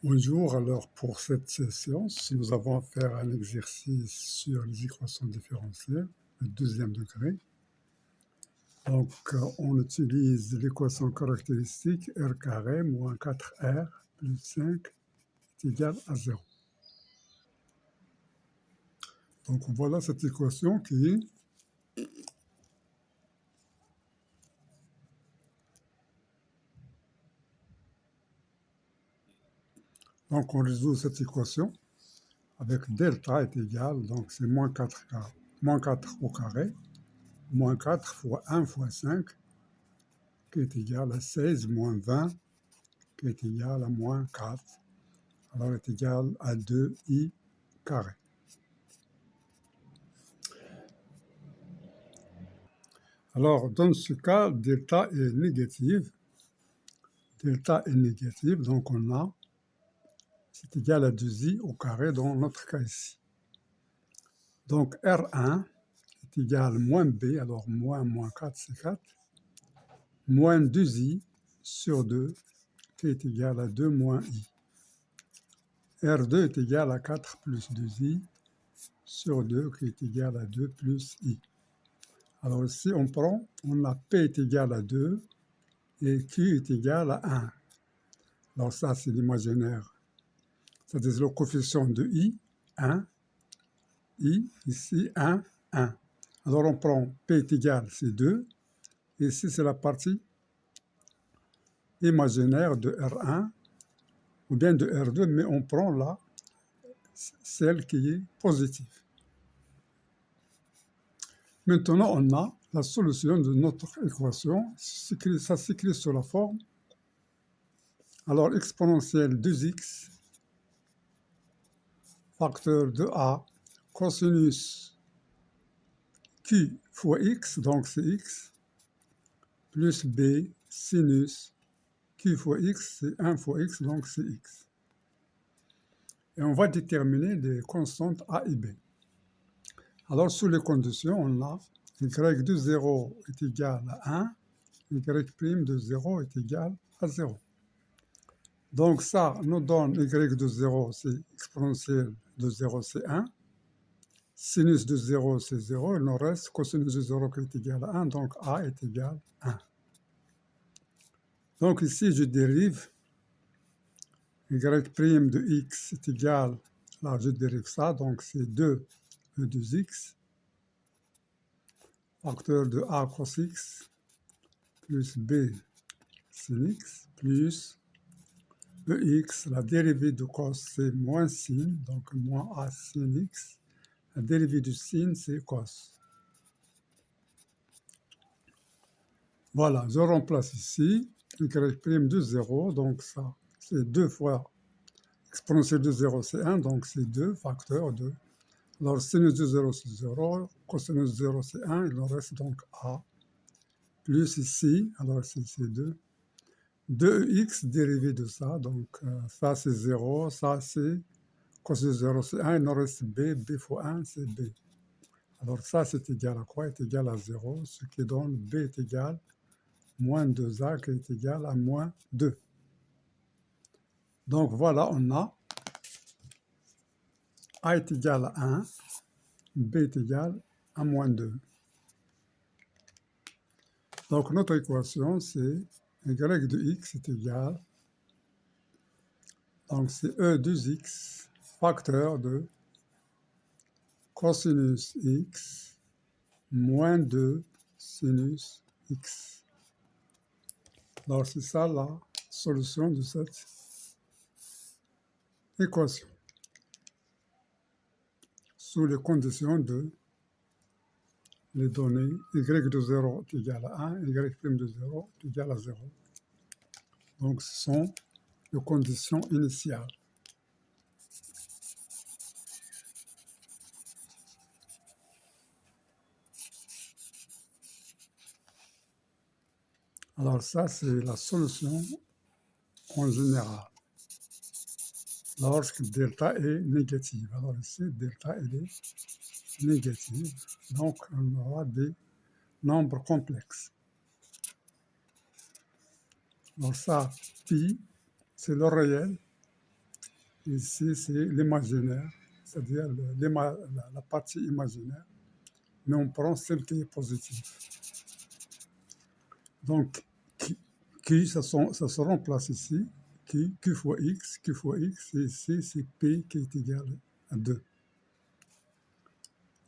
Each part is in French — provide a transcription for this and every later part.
Bonjour, alors pour cette séance, nous avons à faire un exercice sur les équations différentielles, le deuxième degré. Donc, on utilise l'équation caractéristique r carré moins 4r plus 5 est égal à 0. Donc, voilà cette équation qui est donc on résout cette équation avec delta est égal, donc c'est moins 4 au carré, moins 4 fois 1 fois 5 qui est égal à 16 moins 20 qui est égal à moins 4, alors est égal à 2i carré. Alors, dans ce cas, delta est négative. Delta est négative, donc on a, c'est égal à 2i au carré dans notre cas ici. Donc, R1 est égal à moins b, alors moins 4, c'est 4, moins 2i sur 2, qui est égal à 2 moins i. R2 est égal à 4 plus 2i sur 2, qui est égal à 2 plus i. Alors ici, on a P est égal à 2 et Q est égal à 1. Alors ça, c'est l'imaginaire. C'est-à-dire le coefficient de I, 1, I, ici, 1, 1. Alors on prend P est égal, c'est 2. Et ici, c'est la partie imaginaire de R1 ou bien de R2, mais on prend là celle qui est positive. Maintenant, on a la solution de notre équation. Ça s'écrit sous la forme. Alors, exponentielle 2x, facteur de a, cosinus q fois x, donc c'est x, plus b, sinus q fois x, c'est 1 fois x, donc c'est x. Et on va déterminer des constantes a et b. Alors, sous les conditions, on a y de 0 est égal à 1, y' de 0 est égal à 0. Donc ça nous donne y de 0, c'est exponentielle de 0, c'est 1. Sinus de 0, c'est 0. Il nous reste cosinus de 0 qui est égal à 1, donc a est égal à 1. Donc ici, je dérive y' de x est égal, là je dérive ça, donc c'est 2 e 2x, facteur de a cos x, plus b sin x, plus ex, la dérivée de cos c'est moins sin, donc moins a sin x, la dérivée du sin c'est cos. Voilà, je remplace ici y' de 0, donc ça c'est 2 fois exponentielle de 0 c'est 1, donc c'est 2 facteur de. Alors sinus de 0 c'est 0, cosinus de 0 c'est 1, il nous reste donc a, plus ici, alors c'est 2, 2x dérivé de ça, donc ça c'est 0, ça c'est cosinus de 0 c'est 1, il nous reste b, b fois 1 c'est b. Alors ça c'est égal à quoi? Est égal à 0, ce qui donne b est égal à moins 2a qui est égal à moins 2. Donc voilà, on a a est égal à 1, b est égal à moins 2. Donc notre équation c'est y de x est égal, donc c'est e 2x facteur de cosinus x moins 2 sinus x. Alors c'est ça la solution de cette équation sous les conditions de les données y de 0 est égal à 1, y' de 0 est égal à 0. Donc ce sont les conditions initiales. Alors ça c'est la solution en général lorsque delta est négative. Alors ici delta elle est négative, donc on aura des nombres complexes. Alors ça, pi, c'est le réel, Ici, c'est l'imaginaire, c'est-à-dire la partie imaginaire, mais on prend celle qui est positive. Donc, Q, ça se remplace ici. Q fois X, et ici, c'est P qui est égal à 2.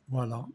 Voilà.